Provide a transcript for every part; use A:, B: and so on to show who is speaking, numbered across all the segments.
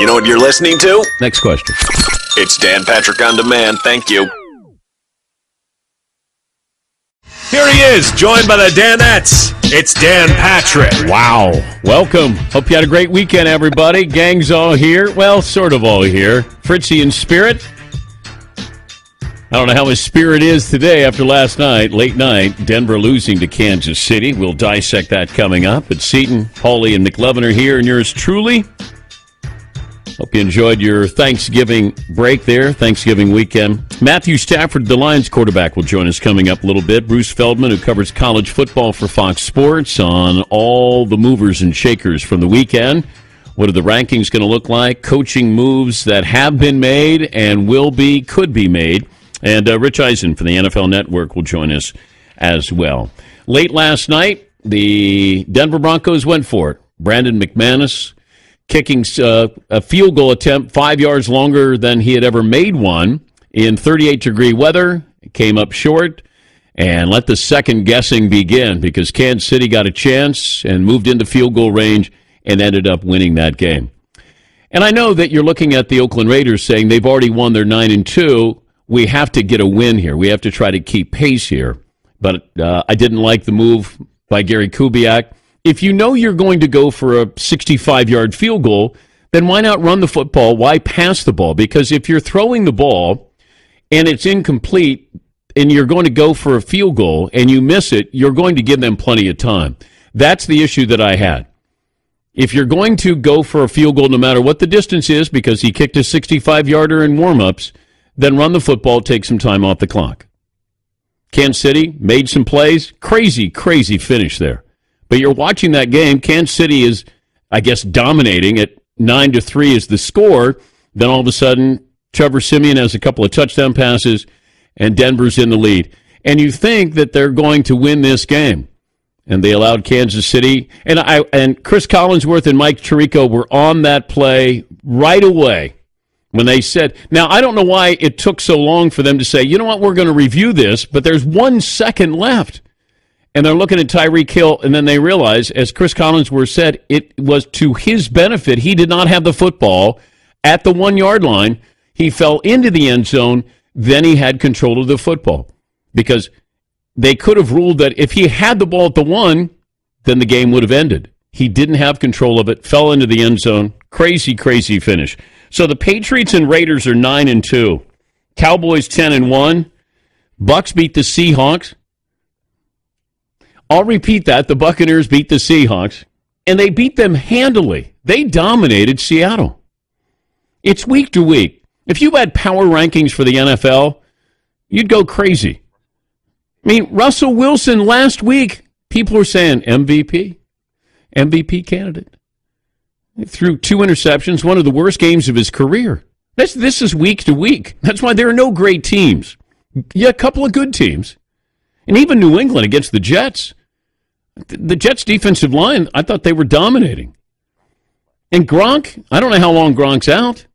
A: You know what you're listening to?
B: Next question.
A: It's Dan Patrick on Demand. Thank you. Here he is, joined by the Danettes. It's Dan Patrick.
B: Wow. Welcome. Hope you had a great weekend, everybody. Gang's all here. Well, sort of all here. Fritzy in spirit. I don't know how his spirit is today after last night, late night. Denver losing to Kansas City. We'll dissect that coming up. But Seton, Paulie, and McLovin are here, and yours truly. Hope you enjoyed your Thanksgiving break there, Thanksgiving weekend. Matthew Stafford, the Lions quarterback, will join us coming up a little bit. Bruce Feldman, who covers college football for Fox Sports, on all the movers and shakers from the weekend. What are the rankings going to look like? Coaching moves that have been made and could be made. And Rich Eisen from the NFL Network will join us as well. Late last night, the Denver Broncos went for it. Brandon McManus kicking a field goal attempt 5 yards longer than he had ever made one in 38-degree weather. It came up short, and let the second guessing begin because Kansas City got a chance and moved into field goal range and ended up winning that game. And I know that you're looking at the Oakland Raiders saying they've already won their 9-2. We have to get a win here. We have to try to keep pace here. But I didn't like the move by Gary Kubiak. If you know you're going to go for a 65-yard field goal, then why not run the football? Why pass the ball? Because if you're throwing the ball and it's incomplete and you're going to go for a field goal and you miss it, you're going to give them plenty of time. That's the issue that I had. If you're going to go for a field goal no matter what the distance is because he kicked a 65-yarder in warm-ups, then run the football, take some time off the clock. Kansas City made some plays. Crazy, crazy finish there. But you're watching that game. Kansas City is, I guess, dominating at 9-3 is the score. Then all of a sudden, Trevor Siemian has a couple of touchdown passes, and Denver's in the lead. And you think that they're going to win this game. And they allowed Kansas City. And Chris Collinsworth and Mike Tirico were on that play right away when they said, now, I don't know why it took so long for them to say, you know what, we're going to review this, but there's 1 second left. And they're looking at Tyreek Hill, and then they realize, as Chris Collinsworth said, it was to his benefit. He did not have the football at the 1-yard line. He fell into the end zone. Then he had control of the football. Because they could have ruled that if he had the ball at the 1, then the game would have ended. He didn't have control of it, fell into the end zone. Crazy, crazy finish. So the Patriots and Raiders are 9-2. Cowboys 10-1. Bucks beat the Seahawks. I'll repeat that. The Buccaneers beat the Seahawks, and they beat them handily. They dominated Seattle. It's week to week. If you had power rankings for the NFL, you'd go crazy. I mean, Russell Wilson last week, people were saying MVP candidate. He threw 2 interceptions, one of the worst games of his career. This is week to week. That's why there are no great teams. Yeah, a couple of good teams. And even New England against the Jets. The Jets' defensive line, I thought they were dominating. And Gronk, I don't know how long Gronk's out.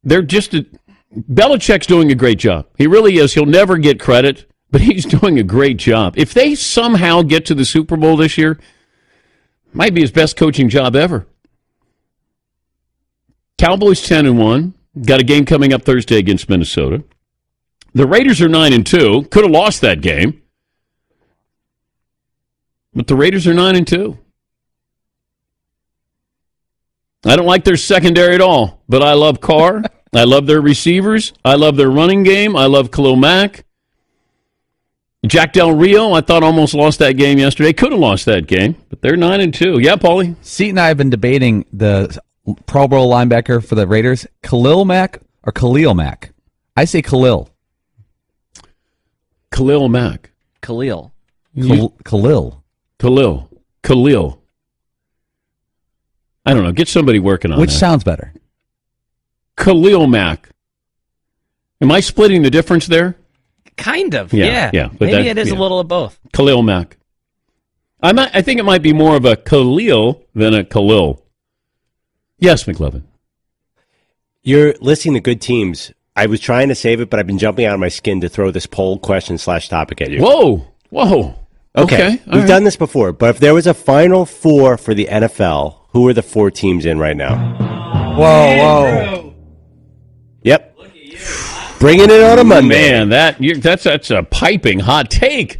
B: Belichick's doing a great job. He really is. He'll never get credit, but he's doing a great job. If they somehow get to the Super Bowl this year, might be his best coaching job ever. Cowboys 10-1. Got a game coming up Thursday against Minnesota. The Raiders are 9-2. Could have lost that game. But the Raiders are 9-2. I don't like their secondary at all, but I love Carr. I love their receivers. I love their running game. I love Khalil Mack. Jack Del Rio, I thought almost lost that game yesterday. Could have lost that game, but they're 9-2. Yeah, Paulie?
C: Seton and I have been debating the Pro Bowl linebacker for the Raiders, Khalil Mack or Khalil Mack. I say Khalil.
B: Khalil Mack.
D: Khalil.
C: Khalil.
B: I don't know. Get somebody working on
C: Which
B: that.
C: sounds better?
B: Khalil Mack. Am I splitting the difference there?
D: Kind of,
B: yeah.
D: But maybe it is a little of both.
B: Khalil Mack. I think it might be more of a Khalil than a Khalil. Yes, McLovin.
E: You're listing the good teams. I was trying to save it, but I've been jumping out of my skin to throw this poll question / topic at you.
B: Whoa. Okay.
E: We've done this before, but if there was a Final Four for the NFL, who are the 4 teams in right now?
C: Whoa.
E: Yep. Bringing it on a Monday.
B: Man, that's a piping hot take.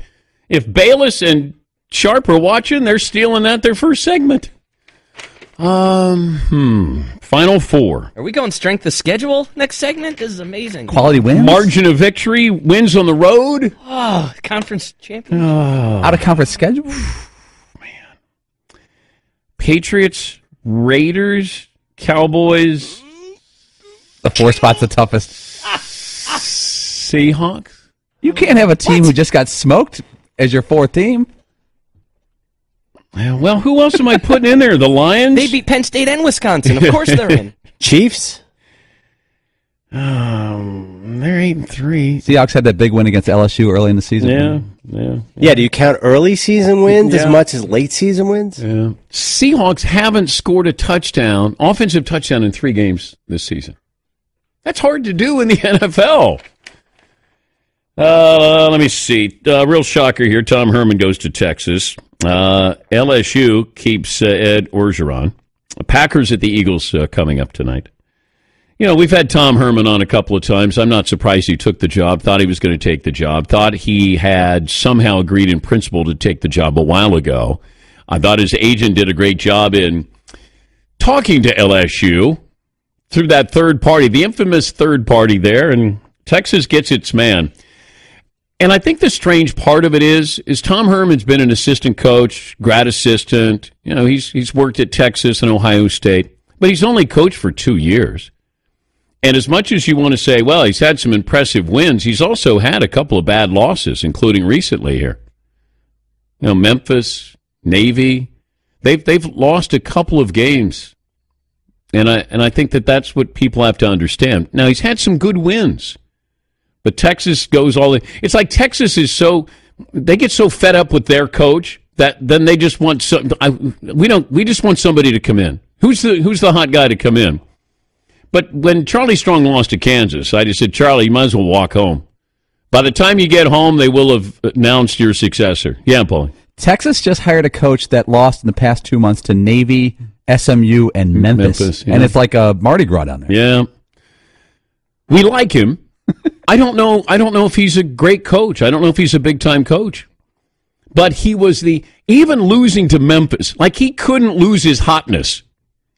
B: If Bayless and Sharp are watching, they're stealing their first segment. Final four.
D: Are we going strength of schedule next segment? This is amazing.
C: Quality wins?
B: Margin of victory, wins on the road.
D: Oh, conference champion.
C: Out of conference schedule?
B: Patriots, Raiders, Cowboys.
C: The 4 spot's the toughest.
B: Seahawks.
C: You can't have a team who just got smoked as your 4th team.
B: Well, who else am I putting in there? The Lions?
D: They beat Penn State and Wisconsin. Of course they're in.
E: Chiefs?
B: They're 8-3.
C: Seahawks had that big win against LSU early in the season.
E: Yeah, do you count early season wins as
B: Yeah.
E: much as late season wins?
B: Yeah. Seahawks haven't scored a touchdown, offensive touchdown, in 3 games this season. That's hard to do in the NFL. Let me see. Real shocker here. Tom Herman goes to Texas. LSU keeps Ed Orgeron. Packers at the Eagles coming up tonight. You know, we've had Tom Herman on a couple of times. I'm not surprised he took the job, thought he was going to take the job, thought he had somehow agreed in principle to take the job a while ago. I thought his agent did a great job in talking to LSU through that third party, the infamous third party there, and Texas gets its man. And I think the strange part of it is Tom Herman's been an assistant coach, grad assistant. You know, he's worked at Texas and Ohio State, but he's only coached for 2 years. And as much as you want to say, well, he's had some impressive wins, he's also had a couple of bad losses, including recently here. You know, Memphis, Navy, they've lost a couple of games. And I think that's what people have to understand. Now, he's had some good wins. But Texas goes all the... It's like Texas is so... They get so fed up with their coach that then they just want... We just want somebody to come in. Who's the hot guy to come in? But when Charlie Strong lost to Kansas, I just said, Charlie, you might as well walk home. By the time you get home, they will have announced your successor. Yeah, Paul.
C: Texas just hired a coach that lost in the past 2 months to Navy, SMU, and Memphis.
B: Yeah.
C: And it's like a Mardi Gras down there.
B: Yeah. We like him. I don't know if he's a great coach. I don't know if he's a big-time coach. But he was even losing to Memphis, like he couldn't lose his hotness.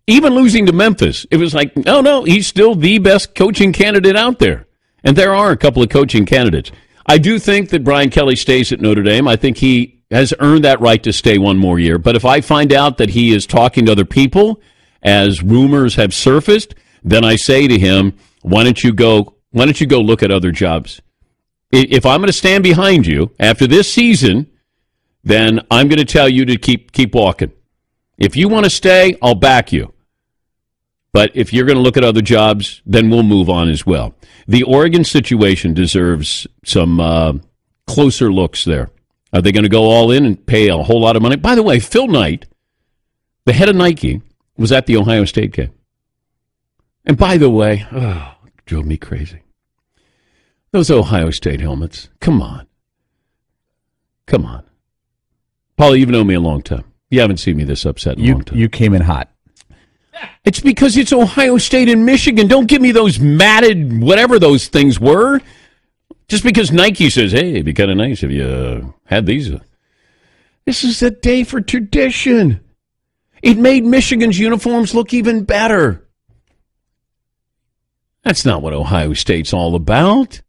B: Even losing to Memphis, it was like, no, he's still the best coaching candidate out there. And there are a couple of coaching candidates. I do think that Brian Kelly stays at Notre Dame. I think he has earned that right to stay one more year. But if I find out that he is talking to other people, as rumors have surfaced, then I say to him, why don't you go look at other jobs? If I'm going to stand behind you after this season, then I'm going to tell you to keep walking. If you want to stay, I'll back you. But if you're going to look at other jobs, then we'll move on as well. The Oregon situation deserves some closer looks there. Are they going to go all in and pay a whole lot of money? By the way, Phil Knight, the head of Nike, was at the Ohio State game. And by the way, drove me crazy. Those Ohio State helmets, come on. Paul, you've known me a long time. You haven't seen me this upset in a long time.
C: You came in hot.
B: It's because it's Ohio State and Michigan. Don't give me those matted, whatever those things were. Just because Nike says, hey, it'd be kind of nice if you had these. This is a day for tradition. It made Michigan's uniforms look even better. That's not what Ohio State's all about.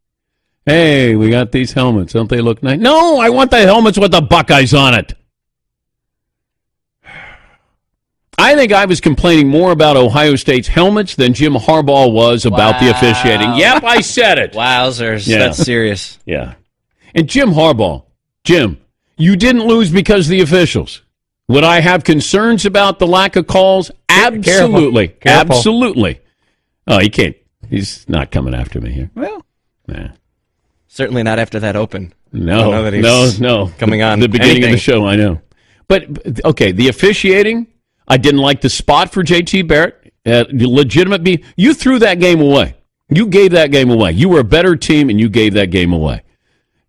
B: Hey, we got these helmets. Don't they look nice? No, I want the helmets with the Buckeyes on it. I think I was complaining more about Ohio State's helmets than Jim Harbaugh was about the officiating. Yep, I said it.
D: Wowzers.
B: Yeah.
D: That's serious.
B: Yeah. And Jim Harbaugh, you didn't lose because of the officials. Would I have concerns about the lack of calls? Absolutely.
C: Careful.
B: Absolutely. Oh, he can't. He's not coming after me here.
C: Well,
D: Certainly not after that open.
B: No, no.
D: Coming on
B: the beginning
D: anything.
B: of the show, I know. But, okay, the officiating, I didn't like the spot for J.T. Barrett. You threw that game away. You gave that game away. You were a better team, and you gave that game away.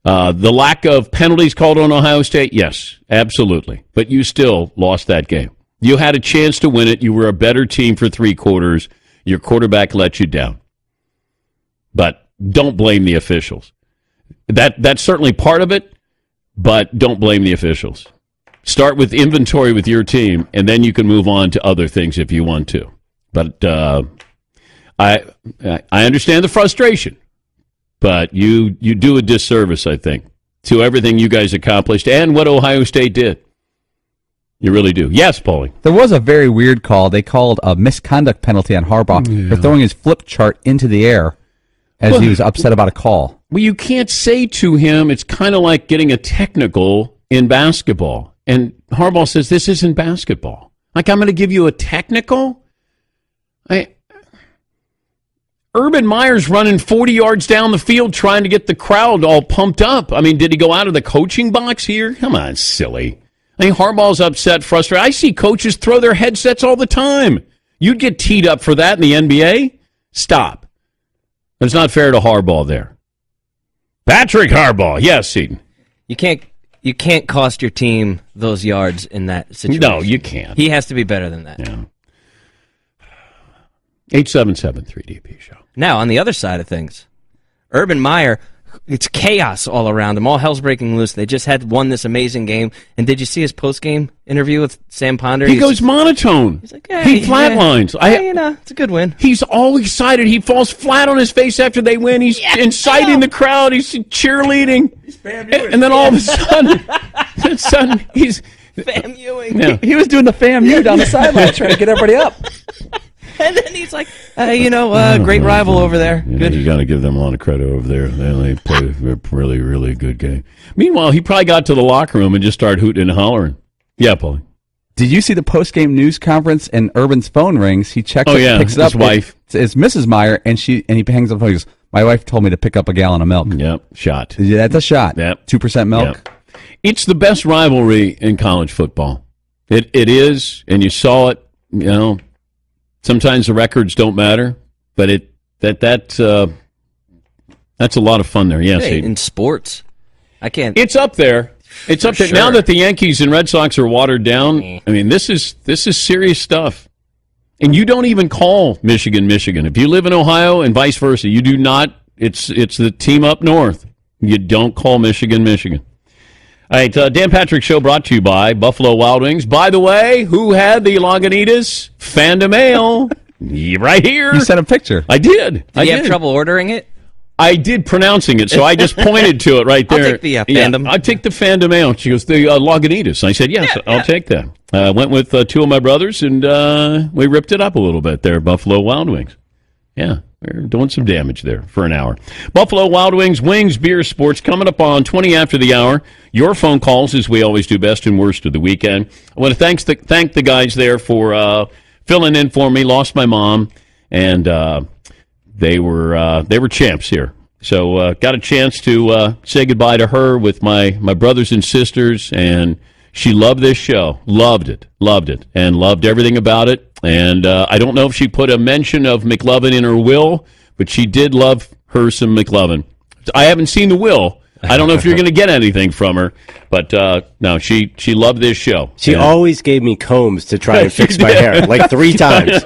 B: The lack of penalties called on Ohio State, yes, absolutely. But you still lost that game. You had a chance to win it. You were a better team for 3 quarters. Your quarterback let you down. But don't blame the officials. That's certainly part of it, but don't blame the officials. Start with inventory with your team, and then you can move on to other things if you want to. But I understand the frustration, but you do a disservice, I think, to everything you guys accomplished and what Ohio State did. You really do. Yes, Paulie.
C: There was a very weird call. They called a misconduct penalty on Harbaugh for throwing his flip chart into the air as he was upset about a call.
B: Well, you can't say to him, it's kind of like getting a technical in basketball. And Harbaugh says, this isn't basketball. Like, I'm going to give you a technical? Urban Meyer's running 40 yards down the field trying to get the crowd all pumped up. I mean, did he go out of the coaching box here? Come on, silly. I mean, Harbaugh's upset, frustrated. I see coaches throw their headsets all the time. You'd get teed up for that in the NBA? Stop. It's not fair to Harbaugh there. Patrick Harbaugh. Yes, Seton.
D: You can't cost your team those yards in that situation.
B: No, you can't.
D: He has to be better than that.
B: Yeah. 877-3DP show.
D: Now, on the other side of things, Urban Meyer, it's chaos all around him. All hell's breaking loose. They just won this amazing game. And did you see his post-game interview with Sam Ponder?
B: He goes monotone.
D: He's like, hey,
B: he flatlines.
D: It's a good win.
B: He's all excited. He falls flat on his face after they win. He's inciting the crowd. He's cheerleading. And then all of a sudden, he's...
D: FAMUing.
B: Yeah.
C: He was doing the FAMU down the sideline trying to get everybody up.
D: And then he's like, great rival over there.
B: Yeah,
D: good.
B: You got to give them a lot of credit over there. They played a really, really good game. Meanwhile, he probably got to the locker room and just started hooting and hollering. Yeah, Paulie.
C: Did you see the post-game news conference and Urban's phone rings? He checks it, picks it up.
B: His wife.
C: It's Mrs. Meyer, and he hangs up the phone. He goes, my wife told me to pick up a gallon of milk.
B: Yep, shot.
C: Yeah, that's a shot.
B: Yep.
C: 2% milk.
B: Yep. It's the best rivalry in college football. It is, and you saw it, sometimes the records don't matter, but that's a lot of fun there. Yes,
D: hey, in sports, I can't.
B: It's up there. It's up there
D: sure.
B: now that the Yankees and Red Sox are watered down. I mean, this is serious stuff. And you don't even call Michigan. If you live in Ohio and vice versa, you do not. It's the team up north. You don't call Michigan. All right, Dan Patrick Show brought to you by Buffalo Wild Wings. By the way, who had the Lagunitas? Fandom Ale. Right here.
C: You sent a picture.
B: I did.
D: Did you have trouble ordering it?
B: I did pronouncing it, so I just pointed to it right there.
D: I'll take the Fandom.
B: I'll take the Fandom Ale. She goes, the Lagunitas. I said, yes, I'll take that. I went with two of my brothers, and we ripped it up a little bit there, Buffalo Wild Wings. Yeah. We're doing some damage there for an hour. Buffalo Wild Wings, beer, sports, coming up on 20 after the hour. Your phone calls, as we always do, best and worst of the weekend. I want to thank the guys there for filling in for me. Lost my mom, and they were champs here. So got a chance to say goodbye to her with my brothers and sisters, and she loved this show. Loved it, and loved everything about it. And I don't know if she put a mention of McLovin in her will, but she did love her some McLovin. I haven't seen the will. I don't know if you're going to get anything from her, but no, she loved this show.
E: She always gave me combs to try and fix my hair, like 3 times.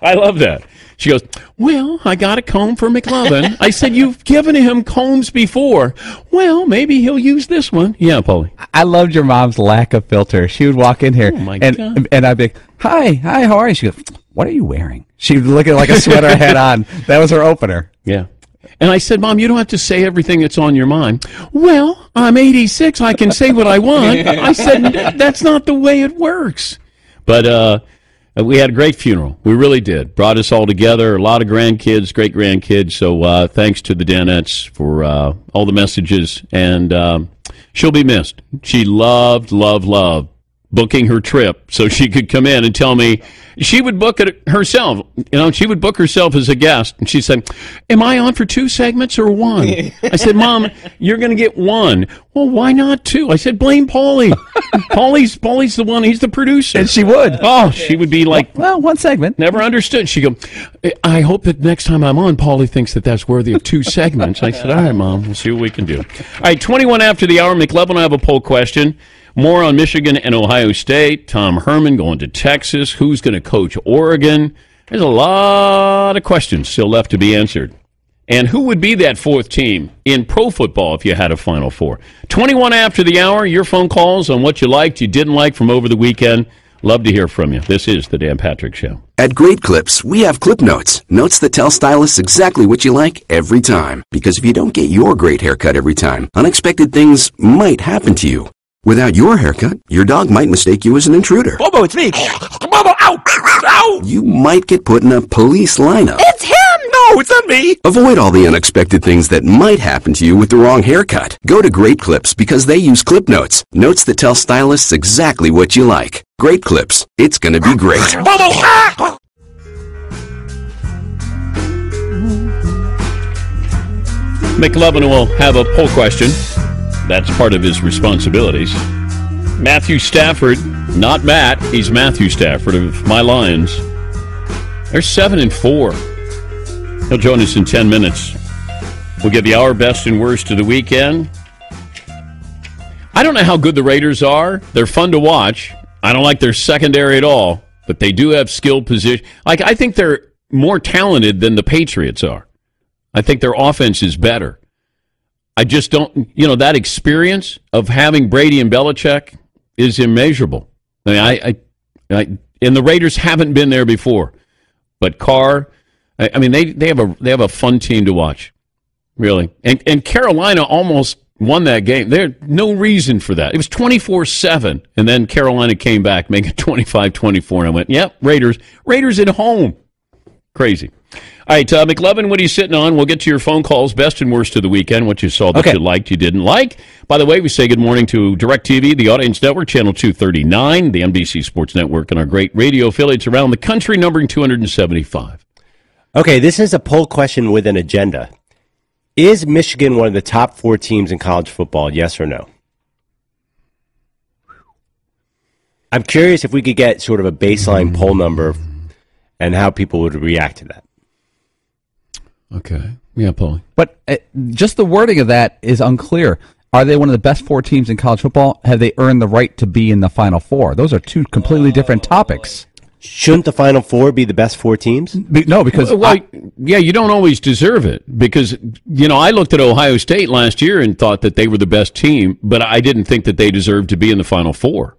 B: I love that. She goes, well, I got a comb for McLovin. I said, you've given him combs before. Well, maybe he'll use this one. Yeah, Paulie.
C: I loved your mom's lack of filter. She would walk in here,
B: God.
C: and I'd be like, hi, how are you? She goes, what are you wearing? She would look at like a sweater I had on. That was her opener.
B: Yeah. And I said, Mom, you don't have to say everything that's on your mind. Well, I'm 86. I can say what I want. I said, that's not the way it works. But we had a great funeral. We really did. Brought us all together. A lot of grandkids, great-grandkids. So thanks to the Danettes for all the messages. And she'll be missed. She loved booking her trip so she could come in and tell me. She would book it herself. She would book herself as a guest. And she said, am I on for 2 segments or 1? I said, Mom, you're going to get 1. Well, why not 2? I said, blame Paulie. Paulie's the one. He's the producer.
C: And she would.
B: Oh, she would be like,
C: well, 1 segment.
B: Never understood. She'd go, I hope that next time I'm on, Paulie thinks that that's worthy of 2 segments. I said, all right, Mom, we'll see what we can do. All right, 21 after the hour. McLevin, I have a poll question. More on Michigan and Ohio State. Tom Herman going to Texas. Who's going to coach Oregon? There's a lot of questions still left to be answered. And who would be that fourth team in pro football if you had a Final Four? 21 after the hour, your phone calls on what you liked, you didn't like from over the weekend. Love to hear from you. This is the Dan Patrick Show.
F: At Great Clips, we have clip notes. Notes that tell stylists exactly what you like every time. Because if you don't get your great haircut every time, unexpected things might happen to you. Without your haircut, your dog might mistake you as an intruder.
A: Bobo, it's me. Bobo, ow! Ow!
F: You might get put in a police lineup.
A: It's him! No, it's not me!
F: Avoid all the unexpected things that might happen to you with the wrong haircut. Go to Great Clips because they use clip notes. Notes that tell stylists exactly what you like. Great Clips. It's gonna be great.
A: Bobo! Ah!
B: McLovin will have a poll question. That's part of his responsibilities. Matthew Stafford, not Matt, he's Matthew Stafford of my Lions. They're 7-4. He'll join us in 10 minutes. We'll give you our best and worst of the weekend. I don't know how good the Raiders are. They're fun to watch. I don't like their secondary at all, but they do have skilled position. Like, I think they're more talented than the Patriots are. I think their offense is better. I just don't, that experience of having Brady and Belichick is immeasurable. I mean, and the Raiders haven't been there before. But Carr, they have a fun team to watch, really. And Carolina almost won that game. There's no reason for that. It was 24-7, and then Carolina came back, making it 25-24, and I went, yep, Raiders at home. Crazy. All right, McLovin, what are you sitting on? We'll get to your phone calls, best and worst of the weekend, what you saw that you liked, you didn't like. By the way, we say good morning to DirecTV, the Audience Network, Channel 239, the NBC Sports Network, and our great radio affiliates around the country, numbering 275.
E: Okay, this is a poll question with an agenda. Is Michigan one of the top 4 teams in college football, yes or no? I'm curious if we could get sort of a baseline poll number and how people would react to that.
B: Okay. Yeah, Paul.
C: But just the wording of that is unclear. Are they one of the best 4 teams in college football? Have they earned the right to be in the Final Four? Those are two completely different topics.
E: Shouldn't the Final Four be the best 4 teams?
C: No, because...
B: you don't always deserve it. Because, I looked at Ohio State last year and thought that they were the best team, but I didn't think that they deserved to be in the Final Four.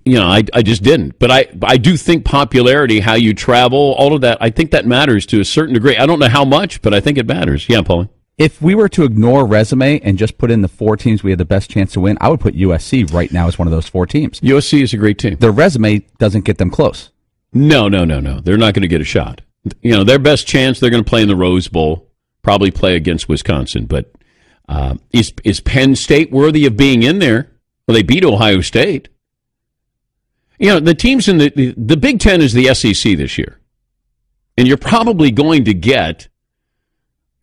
B: I just didn't. But I do think popularity, how you travel, all of that, I think that matters to a certain degree. I don't know how much, but I think it matters. Yeah, Paulie.
C: If we were to ignore resume and just put in the 4 teams we had the best chance to win, I would put USC right now as one of those 4 teams.
B: USC is a great team.
C: Their resume doesn't get them close.
B: No. They're not going to get a shot. Their best chance, they're going to play in the Rose Bowl, probably play against Wisconsin. But is Penn State worthy of being in there? Well, they beat Ohio State. The teams in the Big Ten is the SEC this year. And you're probably going to get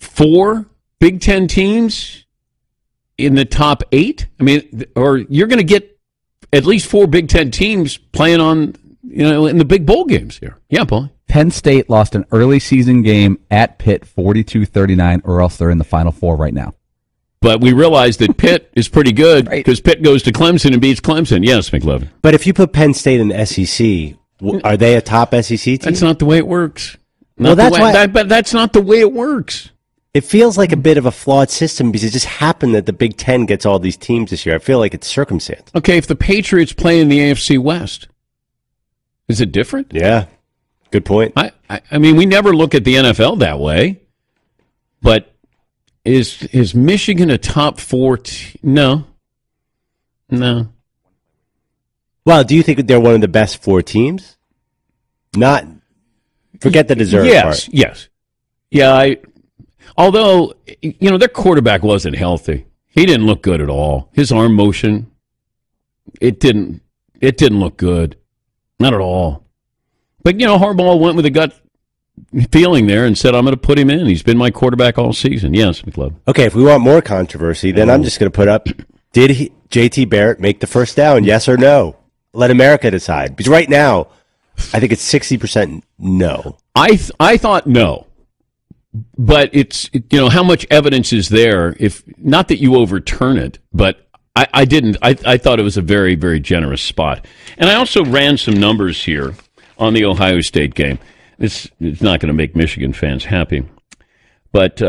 B: 4 Big Ten teams in the top 8. Or you're going to get at least 4 Big Ten teams playing on, in the big bowl games here. Yeah, Paul.
C: Penn State lost an early season game at Pitt 42-39, or else they're in the Final Four right now.
B: But we realize that Pitt is pretty good because Pitt goes to Clemson and beats Clemson. Yes, McLovin.
E: But if you put Penn State in the SEC, are they a top SEC team?
B: That's not the way it works.
E: But
B: that's not the way it works.
E: It feels like a bit of a flawed system because it just happened that the Big Ten gets all these teams this year. I feel like it's circumstance.
B: Okay, if the Patriots play in the AFC West, is it different?
E: Yeah, good point.
B: We never look at the NFL that way, but is Michigan a top 4 No.
E: Well, do you think they're one of the best 4 teams? Not, forget the deserve part.
B: Yes. Yeah, although, their quarterback wasn't healthy. He didn't look good at all. His arm motion, it didn't look good. Not at all. But, Harbaugh went with a gut feeling there and said, I'm going to put him in. He's been my quarterback all season. Yes, McLeod.
E: Okay, if we want more controversy, then I'm just going to put up, did J.T. Barrett make the first down, yes or no? Let America decide. Because right now, I think it's 60% no.
B: I thought no. But it's, how much evidence is there? If not that you overturn it, but I didn't. I thought it was a very, very generous spot. And I also ran some numbers here on the Ohio State game. It's not going to make Michigan fans happy. But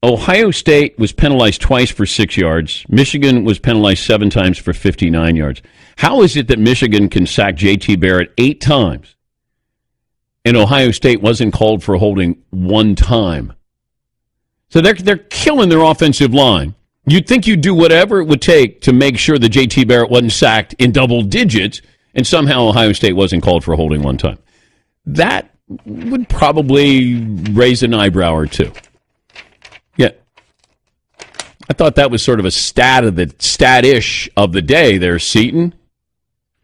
B: Ohio State was penalized twice for 6 yards. Michigan was penalized 7 times for 59 yards. How is it that Michigan can sack J.T. Barrett 8 times and Ohio State wasn't called for holding 1 time? So they're killing their offensive line. You'd think you'd do whatever it would take to make sure that J.T. Barrett wasn't sacked in double digits, and somehow Ohio State wasn't called for holding 1 time. That would probably raise an eyebrow or two. Yeah. I thought that was sort of a stat-ish of the day there, Seton.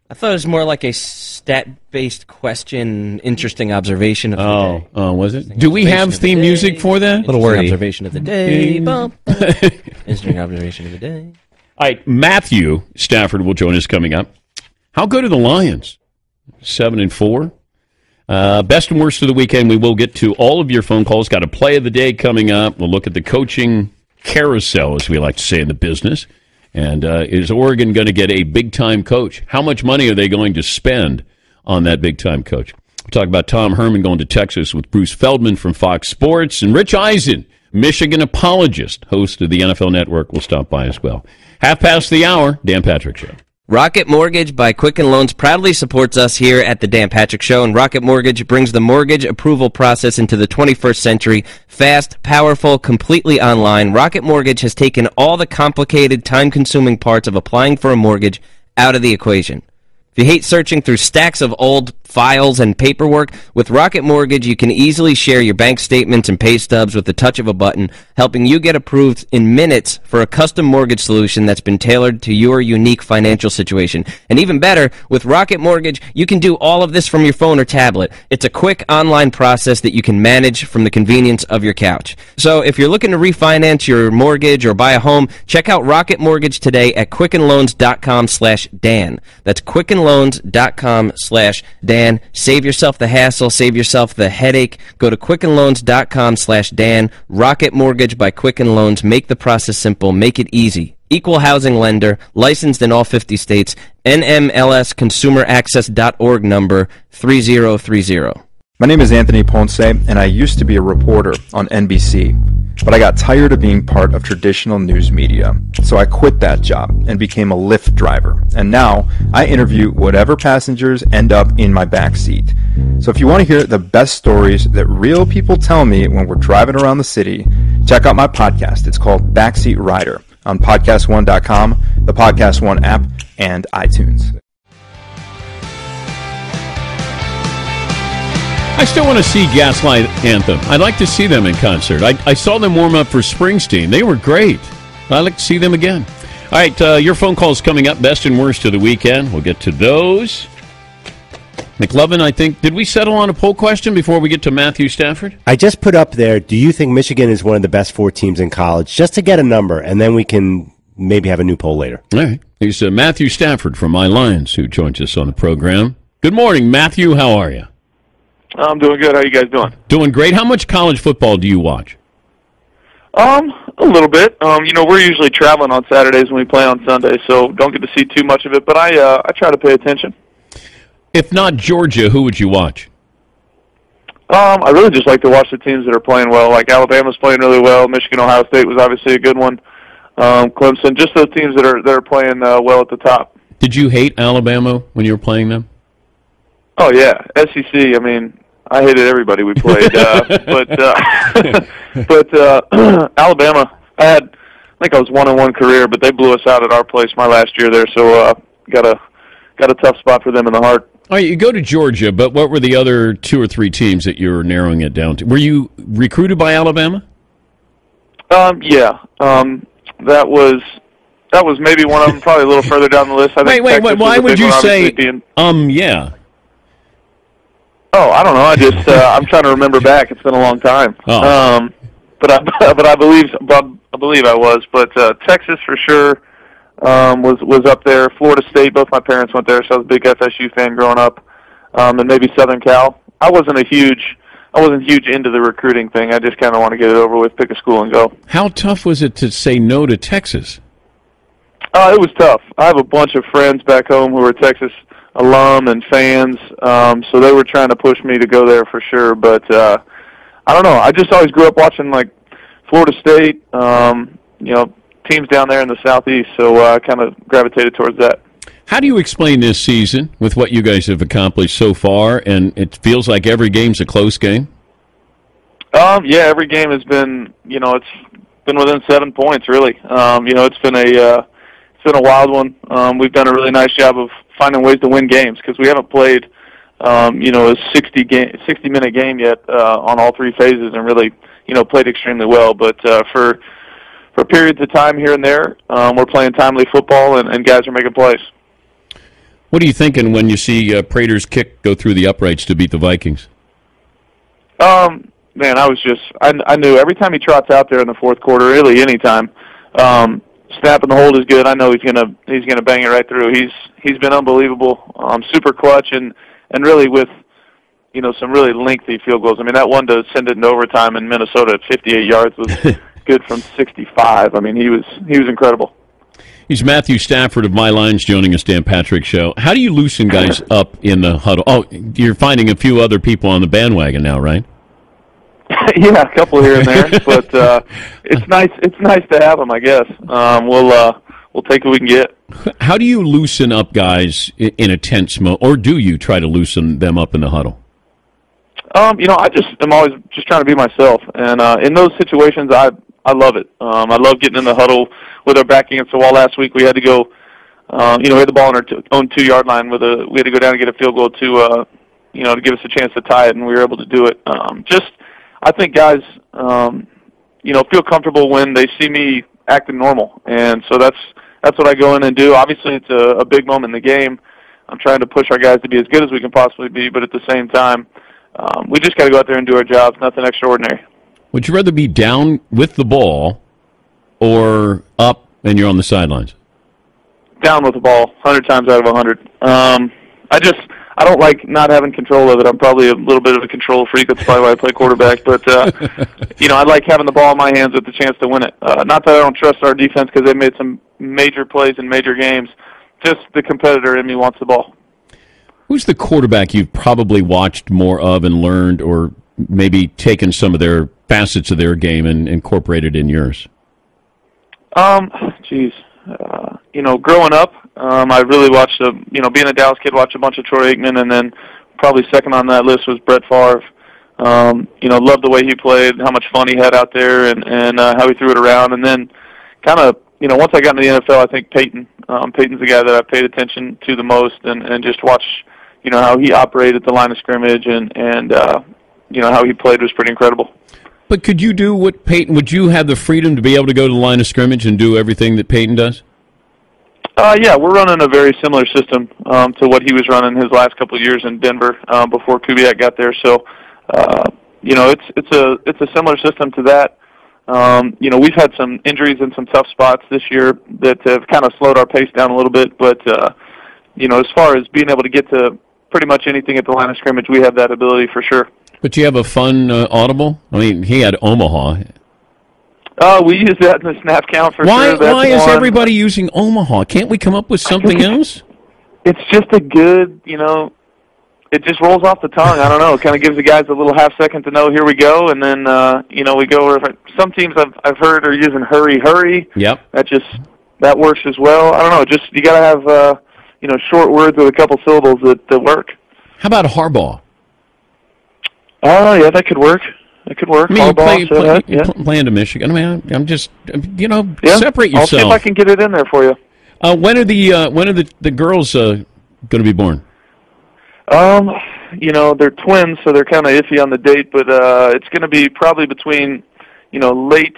D: I thought it was more like a stat-based question, interesting observation of the day.
B: Oh, was it? Do we have theme music for that?
C: Little wordy.
D: Observation of the day. Interesting observation of the day.
B: All right, Matthew Stafford will join us coming up. How good are the Lions? 7-4. Best and worst of the weekend. We will get to all of your phone calls. Got a play of the day coming up. We'll look at the coaching carousel, as we like to say in the business. And is Oregon going to get a big-time coach? How much money are they going to spend on that big-time coach? We'll talk about Tom Herman going to Texas with Bruce Feldman from Fox Sports. And Rich Eisen, Michigan apologist, host of the NFL Network, will stop by as well. 5:30, Dan Patrick Show.
D: Rocket Mortgage by Quicken Loans proudly supports us here at the Dan Patrick Show, and Rocket Mortgage brings the mortgage approval process into the 21st century. Fast, powerful, completely online. Rocket Mortgage has taken all the complicated, time-consuming parts of applying for a mortgage out of the equation. If you hate searching through stacks of old files and paperwork, with Rocket Mortgage, you can easily share your bank statements and pay stubs with the touch of a button, helping you get approved in minutes for a custom mortgage solution that's been tailored to your unique financial situation. And even better, with Rocket Mortgage, you can do all of this from your phone or tablet. It's a quick online process that you can manage from the convenience of your couch. So if you're looking to refinance your mortgage or buy a home, check out Rocket Mortgage today at quickenloans.com/Dan. That's quickenloans.com/Dan. Save yourself the hassle, save yourself the headache. Go to quickenloans.com/Dan. Rocket Mortgage by Quicken Loans. Make the process simple. Make it easy. Equal housing lender, licensed in all 50 states. NMLSconsumeraccess.org number 3030.
G: My name is Anthony Ponce, and I used to be a reporter on NBC, but I got tired of being part of traditional news media, so I quit that job and became a Lyft driver, and now I interview whatever passengers end up in my back seat. So if you want to hear the best stories that real people tell me when we're driving around the city, check out my podcast. It's called Backseat Rider on PodcastOne.com, the Podcast One app, and iTunes.
B: I still want to see Gaslight Anthem. I'd like to see them in concert. I saw them warm up for Springsteen. They were great. I'd like to see them again. All right, your phone calls coming up, best and worst of the weekend. We'll get to those. McLovin, I think, did we settle on a poll question before we get to Matthew Stafford?
E: I just put up there, do you think Michigan is one of the best 4 teams in college? Just to get a number, and then we can maybe have a new poll later.
B: All right. He's Matthew Stafford from My Lions, who joins us on the program. Good morning, Matthew. How are you?
H: I'm doing good. How you guys doing?
B: Doing great. How much college football do you watch?
H: A little bit. We're usually traveling on Saturdays when we play on Sunday, so don't get to see too much of it, but I try to pay attention.
B: If not Georgia, who would you watch?
H: I really just like to watch the teams that are playing well. Like Alabama's playing really well. Michigan, Ohio State was obviously a good one. Clemson, just those teams that are playing well at the top.
B: Did you hate Alabama when you were playing them?
H: Oh yeah, SEC. I mean, I hated everybody we played, but Alabama. I think I was 1-1 career, but they blew us out at our place my last year there. So got a tough spot for them in the heart.
B: All right, you go to Georgia, but what were the other 2 or 3 teams that you were narrowing it down to? Were you recruited by Alabama?
H: Yeah. That was maybe one of them. Probably a little further down the list. I think
B: wait. Why would you say?
H: Yeah. Oh, I don't know. I just I'm trying to remember back. It's been a long time.
B: Oh.
H: But I believe I was. But Texas for sure was up there. Florida State. Both my parents went there, so I was a big FSU fan growing up. And maybe Southern Cal. I wasn't huge into the recruiting thing. I just kind of want to get it over with, pick a school and go.
B: How tough was it to say no to Texas?
H: It was tough. I have a bunch of friends back home who are Texas alum and fans, so they were trying to push me to go there for sure. But I don't know. I just always grew up watching like Florida State, teams down there in the Southeast, so I kind of gravitated towards that.
B: How do you explain this season with what you guys have accomplished so far? And it feels like every game's a close game.
H: Yeah, every game has been, it's been within 7 points, really. It's been a wild one. We've done a really nice job of finding ways to win games because we haven't played, a 60-minute game yet on all three phases, and really, played extremely well. But for periods of time here and there, we're playing timely football, and guys are making plays.
B: What are you thinking when you see Prater's kick go through the uprights to beat the Vikings?
H: Man, I knew every time he trots out there in the fourth quarter, really any time, snapping the hold is good. I know he's gonna bang it right through. He's been unbelievable, super clutch, and really with some really lengthy field goals. I mean, that one to send it into overtime in Minnesota at 58 yards was good from 65. I mean, he was incredible.
B: He's Matthew Stafford of My Lines joining us, Dan Patrick Show. How do you loosen guys up in the huddle? Oh, you're finding a few other people on the bandwagon now, right?
H: Yeah, a couple here and there, but it's nice. It's nice to have them, I guess. We'll take what we can get.
B: How do you loosen up guys in a tense mode, or do you try to loosen them up in the huddle?
H: I am always just trying to be myself, and in those situations, I love it. I love getting in the huddle with our back against the wall. Last week we had to go, we had the ball on our own 2-yard line we had to go down and get a field goal to give us a chance to tie it, and we were able to do it. I think guys, feel comfortable when they see me acting normal, and so that's what I go in and do. Obviously, it's a big moment in the game. I'm trying to push our guys to be as good as we can possibly be, but at the same time, we just got to go out there and do our jobs. Nothing extraordinary.
B: Would you rather be down with the ball or up and you're on the sidelines?
H: Down with the ball, 100 times out of 100. I don't like not having control of it. I'm probably a little bit of a control freak. That's probably why I play quarterback. But, I like having the ball in my hands with the chance to win it. Not that I don't trust our defense because they made some major plays in major games. Just the competitor in me wants the ball.
B: Who's the quarterback you've probably watched more of and learned, or maybe taken some of their facets of their game and incorporated in yours? Growing up, I really watched, being a Dallas kid, watched a bunch of Troy Aikman, and then probably second on that list was Brett Favre. Loved the way he played, how much fun he had out there, and how he threw it around. And then kind of, once I got into the NFL, I think Peyton. Peyton's the guy that I paid attention to the most, and just watch, how he operated at the line of scrimmage, and how he played was pretty incredible. But could you do what Peyton, would you have the freedom to be able to go to the line of scrimmage and do everything that Peyton does?
H: Yeah, we're running a very similar system to what he was running his last couple of years in Denver before Kubiak got there. So, it's a similar system to that. We've had some injuries in some tough spots this year that have kind of slowed our pace down a little bit. But, as far as being able to get to pretty much anything at the line of scrimmage, we have that ability for sure.
B: But you have a fun audible? I mean, he had Omaha.
H: We use that in the snap count for
B: why,
H: sure. That's
B: why is everybody using Omaha? Can't we come up with something else?
H: It's just a good, it just rolls off the tongue. I don't know. It kind of gives the guys a little half second to know, here we go. And then, we go over. Some teams I've heard are using hurry. Yep. That works as well. I don't know. Just, you got to have, short words with a couple syllables that work.
B: How about Harbaugh?
H: Oh, yeah, that could work. It could work.
B: I mean, playing to Michigan. I mean, I'm just, separate yourself.
H: I'll see if I can get it in there for you.
B: When are the girls going to be born?
H: They're twins, so they're kind of iffy on the date, but it's going to be probably between, late,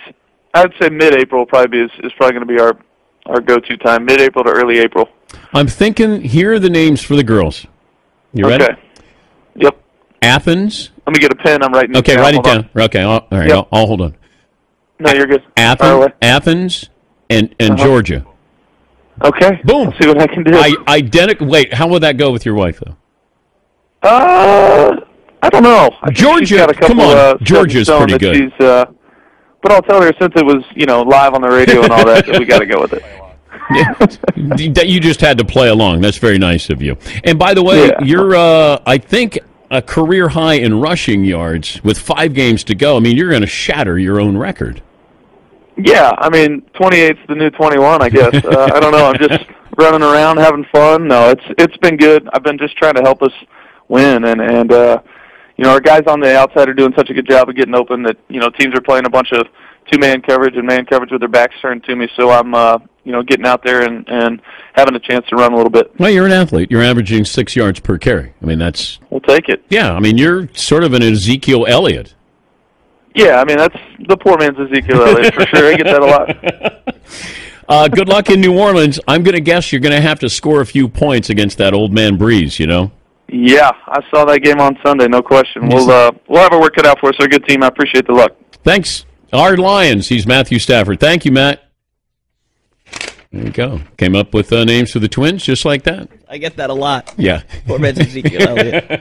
H: I'd say mid-April probably is probably going to be our go-to time, mid-April to early April.
B: I'm thinking, here are the names for the girls. You ready?
H: Okay. Yep.
B: Athens.
H: Let me get a pen. I'm writing it down.
B: Okay, write it down. Okay, all right. Yep. I'll hold on.
H: No, you're good.
B: Athens and Georgia.
H: Okay.
B: Boom.
H: I'll see what I can do.
B: Identical. Wait, how would that go with your wife, though?
H: I don't know.
B: Georgia, come on. Georgia's pretty good.
H: But I'll tell her, since it was, live on the radio and all that we got to go with it.
B: You just had to play along. That's very nice of you. And by the way, you're, I think, a career high in rushing yards with 5 games to go. I mean, you're going to shatter your own record.
H: Yeah, I mean, 28's the new 21, I guess. I don't know. I'm just running around having fun. No, it's been good. I've been just trying to help us win, and our guys on the outside are doing such a good job of getting open that teams are playing a bunch of two-man coverage and man coverage with their backs turned to me. So I'm getting out there and having a chance to run a little bit.
B: Well, you're an athlete. You're averaging 6 yards per carry. I mean,
H: we'll take it.
B: Yeah, I mean, you're sort of an Ezekiel Elliott.
H: Yeah, I mean, that's the poor man's Ezekiel Elliott for sure. I get that a
B: lot. Good luck in New Orleans. I'm going to guess you're going to have to score a few points against that old man Breeze,
H: Yeah, I saw that game on Sunday, no question. We'll have our work cut out for us. They're a good team. I appreciate the luck.
B: Thanks. Our Lions. He's Matthew Stafford. Thank you, Matt. There you go. Came up with names for the Twins just like that.
D: I get that a lot.
B: Yeah.
D: Poor man's Ezekiel Elliott.
B: All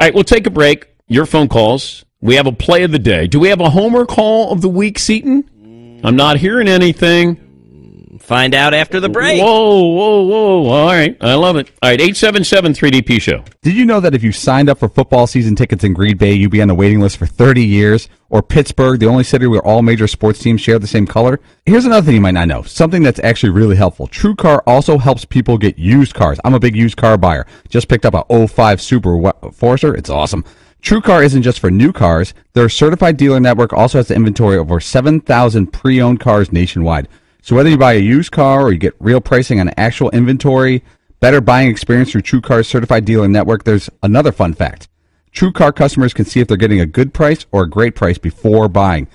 B: right, we'll take a break. Your phone calls. We have a play of the day. Do we have a homer call of the week, Seton? I'm not hearing anything.
D: Find out after the break.
B: Whoa. All right. I love it. All right, 877-3DP Show.
C: Did you know that if you signed up for football season tickets in Green Bay, you'd be on the waiting list for 30 years? Or Pittsburgh, the only city where all major sports teams share the same color? Here's another thing you might not know. Something that's actually really helpful. TrueCar also helps people get used cars. I'm a big used car buyer. Just picked up a '05 Subaru Forester. It's awesome. TrueCar isn't just for new cars. Their certified dealer network also has the inventory of over 7,000 pre-owned cars nationwide. So whether you buy a used car or you get real pricing on actual inventory, better buying experience through TrueCar's certified dealer network, there's another fun fact. TrueCar customers can see if they're getting a good price or a great price before buying.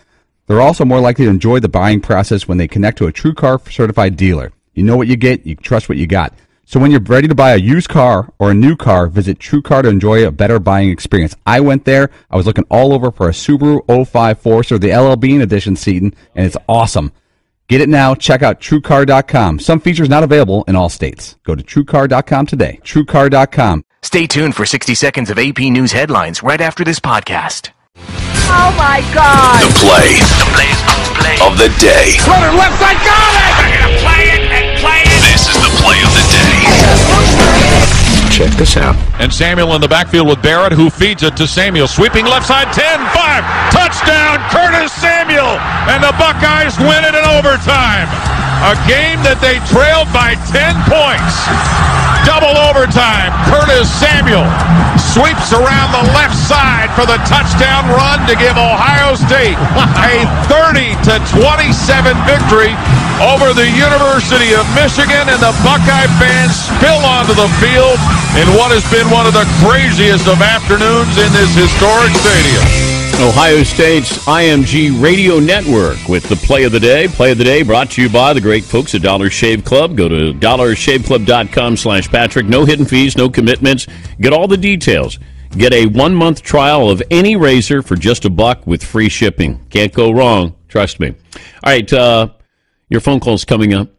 C: They're also more likely to enjoy the buying process when they connect to a TrueCar certified dealer. You know what you get, you trust what you got. So when you're ready to buy a used car or a new car, visit TrueCar to enjoy a better buying experience. I went there. I was looking all over for a Subaru '05 Forester, the LL Bean edition, Seton, and it's awesome. Get it now. Check out TrueCar.com. Some features not available in all states. Go to TrueCar.com today. TrueCar.com.
I: Stay tuned for 60 seconds of AP News headlines right after this podcast.
J: Oh, my God.
I: The play of the day.
J: Runner left side, got it!
I: They're going to play it and play it. This is the play of the day. Check this out.
K: And Samuel in the backfield with Barrett, who feeds it to Samuel. Sweeping left side, 10-5. Touchdown, Curtis Samuel. And the Buckeyes win it in overtime. A game that they trailed by 10 points. Double overtime. Curtis Samuel sweeps around the left side for the touchdown run to give Ohio State a 30-27 victory over the University of Michigan, and the Buckeye fans spill onto the field in what has been one of the craziest of afternoons in this historic stadium.
B: Ohio State's IMG Radio Network with the play of the day. Play of the day brought to you by the great folks at Dollar Shave Club. Go to dollarshaveclub.com/Patrick. No hidden fees, no commitments. Get all the details. Get a 1-month trial of any razor for just $1 with free shipping. Can't go wrong. Trust me. All right, your phone call's coming up.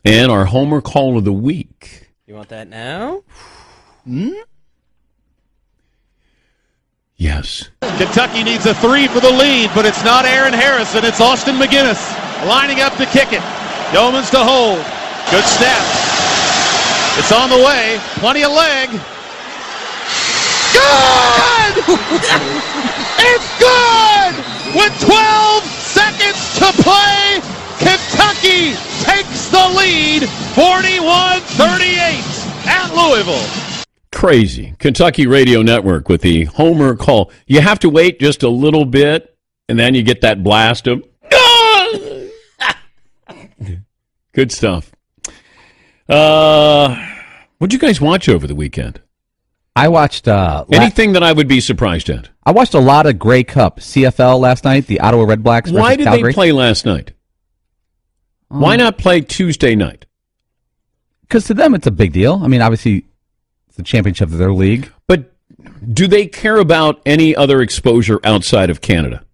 B: And our homer call of the week.
D: You want that now?
B: Yes.
L: Kentucky needs a 3 for the lead, but it's not Aaron Harrison. It's Austin McGinnis lining up to kick it. Yeomans to hold. Good snap. It's on the way. Plenty of leg. Good! It's good! With 12 seconds to play, Kentucky takes the lead 41-38 at Louisville.
B: Crazy. Kentucky Radio Network with the homer call. You have to wait just a little bit, and then you get that blast of... Good stuff. What'd you guys watch over the weekend?
C: I watched...
B: anything that I would be surprised at.
C: I watched a lot of Grey Cup, CFL last night, the Ottawa Red Blacks versus
B: Why did
C: Calgary.
B: they play last night? Why not play Tuesday night?
C: Because to them it's a big deal. I mean, obviously... the championship of their league.
B: But do they care about any other exposure outside of Canada?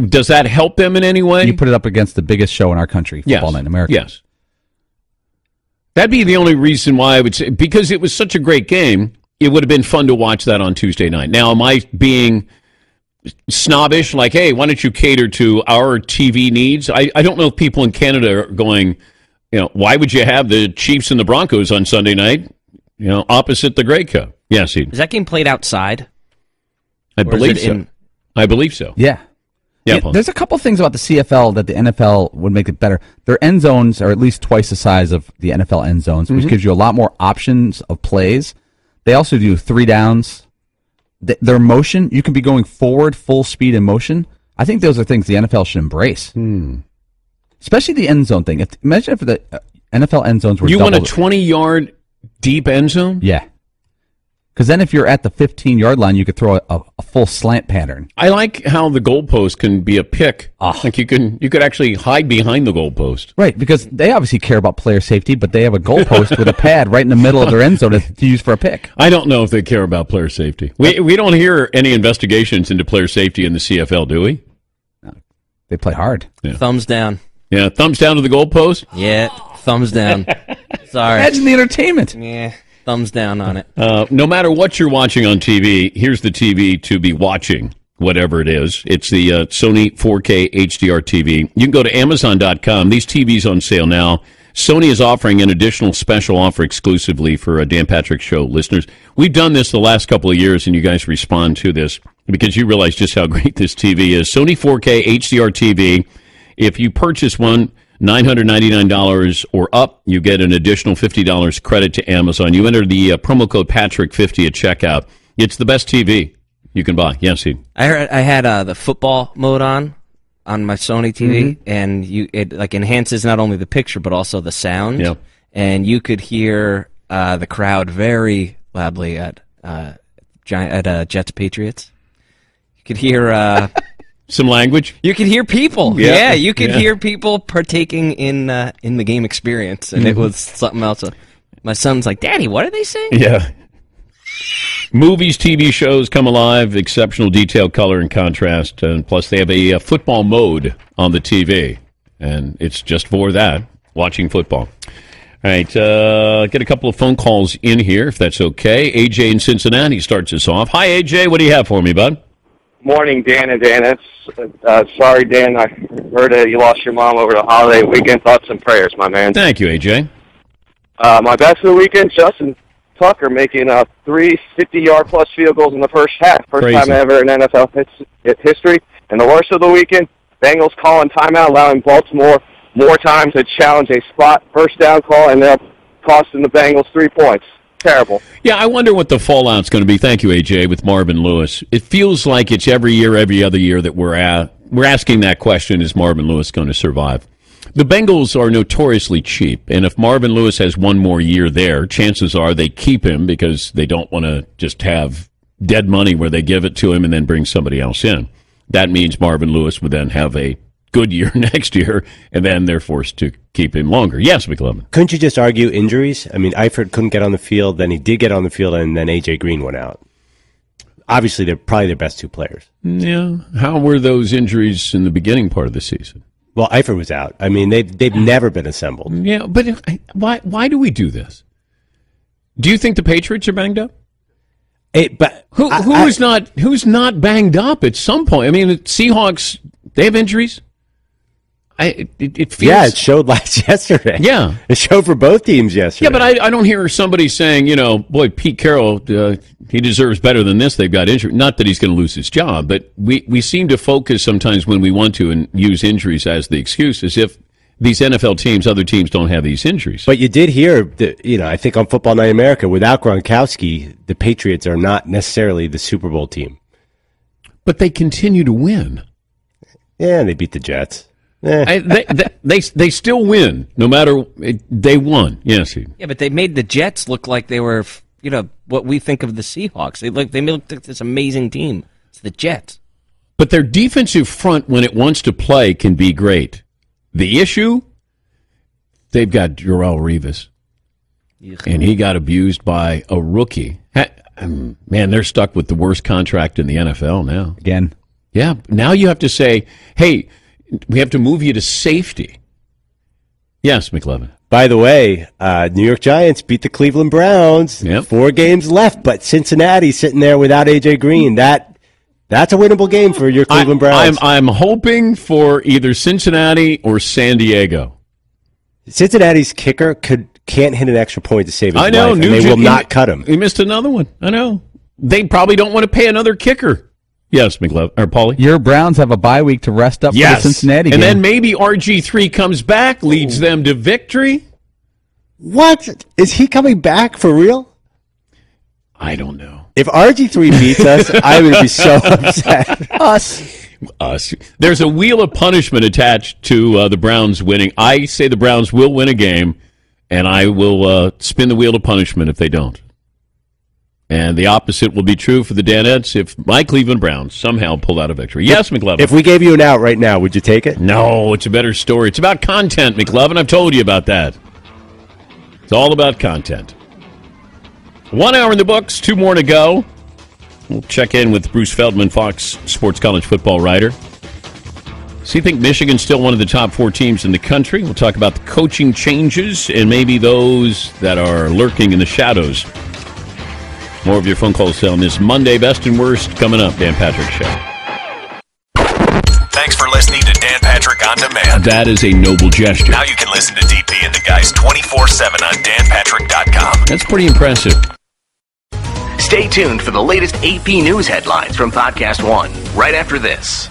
B: Does that help them in any way?
C: You put it up against the biggest show in our country, Football Night in America.
B: Yes. That'd be the only reason why I would say, because it was such a great game, it would have been fun to watch that on Tuesday night. Now, am I being snobbish, like, hey, why don't you cater to our TV needs? I don't know if people in Canada are going, why would you have the Chiefs and the Broncos on Sunday night, opposite the Grey Cup? Yes,
D: Is that game played outside?
B: I believe so. I believe so.
C: Yeah.
B: Yeah, Paul.
C: There's a couple things about the CFL that the NFL would make it better. Their end zones are at least twice the size of the NFL end zones, which gives you a lot more options of plays. They also do 3 downs. Their motion, you can be going forward full speed in motion. I think those are things the NFL should embrace. Especially the end zone thing. Imagine if the NFL end zones were
B: You want a
C: doubled.
B: 20-yard deep end zone?
C: Yeah. Because then if you're at the 15-yard line, you could throw a full slant pattern.
B: I like how the goalpost can be a pick. Like you could actually hide behind the goalpost.
C: Right, because they obviously care about player safety, but they have a goalpost with a pad right in the middle of their end zone to use for a pick.
B: I don't know if they care about player safety. We don't hear any investigations into player safety in the CFL, do we?
C: No, they play hard.
B: Yeah.
D: Thumbs down.
B: Yeah, thumbs down to the goalpost?
D: Yeah, thumbs down. Sorry.
C: Imagine the entertainment.
D: Yeah, thumbs down on it.
B: No matter what you're watching on TV, here's the TV to be watching, whatever it is. It's the Sony 4K HDR TV. You can go to Amazon.com. These TVs on sale now. Sony is offering an additional special offer exclusively for Dan Patrick Show listeners. We've done this the last couple of years, and you guys respond to this because you realize just how great this TV is. Sony 4K HDR TV. If you purchase one, $999 or up, you get an additional $50 credit to Amazon. You enter the promo code Patrick50 at checkout. It's the best TV you can buy. Yes, Steve.
D: I had the football mode on my Sony TV, and it like enhances not only the picture but also the sound.
B: Yep.
D: And you could hear the crowd very loudly at Jets Patriots. You could hear.
B: Some language?
D: You could hear people. Yeah, you could hear people partaking in the game experience, and it was something else. My son's like, "Daddy, what are they saying?"
B: Yeah. Movies, TV shows come alive, exceptional detail, color, and contrast, and plus they have a football mode on the TV, and it's just for that, watching football. All right, get a couple of phone calls in here, if that's okay. AJ in Cincinnati starts us off. Hi, AJ. What do you have for me, bud?
M: Morning, Dan and Dennis. Sorry, Dan, I heard you lost your mom over the holiday weekend. Thoughts and prayers, my man.
B: Thank you, AJ.
M: My best of the weekend, Justin Tucker making 3 50-yard-plus field goals in the first half. First
B: Crazy.
M: time ever in NFL history. And the worst of the weekend, Bengals calling timeout, allowing Baltimore more time to challenge a spot first down call, and they're costing the Bengals 3 points. Terrible.
B: Yeah, I wonder what the fallout's going to be. Thank you, AJ, with Marvin Lewis. It feels like it's every other year that we're asking that question, is Marvin Lewis going to survive? The Bengals are notoriously cheap, and if Marvin Lewis has one more year there, chances are they keep him because they don't want to just have dead money where they give it to him and then bring somebody else in. That means Marvin Lewis would then have a good year next year, and then they're forced to keep him longer. Yes, McLovin.
E: Couldn't you just argue injuries? I mean, Eifert couldn't get on the field, then he did get on the field, and then A.J. Green went out. Obviously, they're probably their best 2 players.
B: Yeah. How were those injuries in the beginning part of the season?
E: Well, Eifert was out. I mean, they've never been assembled.
B: Yeah, but why do we do this? Do you think the Patriots are banged up? Who's not banged up at some point? I mean, the Seahawks, they have injuries. It feels...
E: Yeah, it showed yesterday.
B: Yeah.
E: It showed for both teams yesterday.
B: Yeah, but I don't hear somebody saying, boy, Pete Carroll, he deserves better than this. They've got injury. Not that he's going to lose his job, but we seem to focus sometimes when we want to and use injuries as the excuse, as if these NFL teams, other teams don't have these injuries.
E: But you did hear, I think on Football Night in America, without Gronkowski, the Patriots are not necessarily the Super Bowl team.
B: But they continue to win.
E: Yeah, they beat the Jets.
B: They still win, no matter they won. Yes.
D: Yeah, but they made the Jets look like they were, what we think of the Seahawks. They looked like this amazing team. It's the Jets.
B: But their defensive front, when it wants to play, can be great. The issue, they've got Jarrell Revis, and he got abused by a rookie. Man, they're stuck with the worst contract in the NFL now.
C: Again.
B: Yeah, now you have to say, hey, we have to move you to safety. Yes, McLevin.
E: By the way, New York Giants beat the Cleveland Browns.
B: Yep.
E: 4 games left, but Cincinnati sitting there without A.J. Green. That's a winnable game for your Cleveland Browns.
B: I'm hoping for either Cincinnati or San Diego.
E: Cincinnati's kicker can't hit an extra point to save his
B: I know,
E: life, and they will not cut him.
B: He missed another one. I know. They probably don't want to pay another kicker. Yes, McLeod or Paulie.
C: Your Browns have a bye week to rest up for the Cincinnati game.
B: And then maybe RG3 comes back, leads them to victory.
E: What? Is he coming back for real?
B: I don't know.
E: If RG3 beats us, I would be so upset.
B: Us. There's a wheel of punishment attached to the Browns winning. I say the Browns will win a game, and I will spin the wheel of punishment if they don't. And the opposite will be true for the Danettes if my Cleveland Browns somehow pull out a victory. Yes, McLovin.
E: If we gave you an out right now, would you take it?
B: No, it's a better story. It's about content, McLovin. I've told you about that. It's all about content. 1 hour in the books, 2 more to go. We'll check in with Bruce Feldman, Fox Sports College football writer. So you think Michigan's still one of the top 4 teams in the country? We'll talk about the coaching changes and maybe those that are lurking in the shadows. More of your phone calls on this Monday Best and Worst coming up. Dan Patrick Show.
I: Thanks for listening to Dan Patrick On Demand.
B: That is a noble gesture.
I: Now you can listen to DP and the guys 24/7 on danpatrick.com.
B: That's pretty impressive.
N: Stay tuned for the latest AP News headlines from Podcast One, right after this.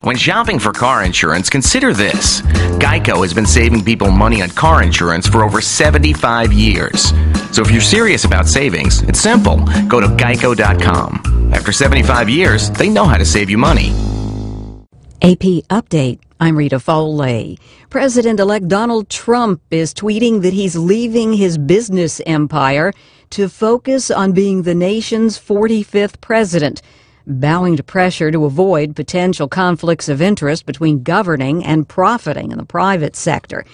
N: When shopping for car insurance, consider this. Geico has been saving people money on car insurance for over 75 years. So if you're serious about savings, it's simple. Go to geico.com. After 75 years, they know how to save you money.
O: AP Update. I'm Rita Foley. President-elect Donald Trump is tweeting that he's leaving his business empire to focus on being the nation's 45th president, bowing to pressure to avoid potential conflicts of interest between governing and profiting in the private sector.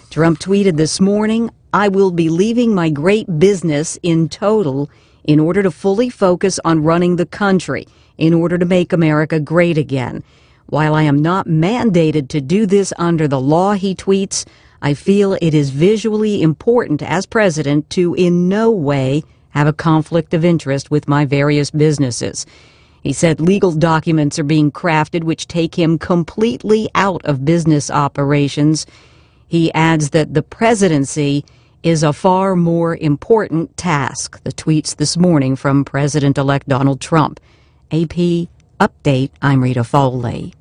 O: Trump tweeted this morning, "I will be leaving my great business in total in order to fully focus on running the country, in order to make America great again. While I am not mandated to do this under the law," he tweets, "I feel it is visually important as president to in no way have a conflict of interest with my various businesses." He said legal documents are being crafted which take him completely out of business operations. He adds that the presidency is a far more important task. The tweets this morning from President-elect Donald Trump. AP Update, I'm Rita Foley.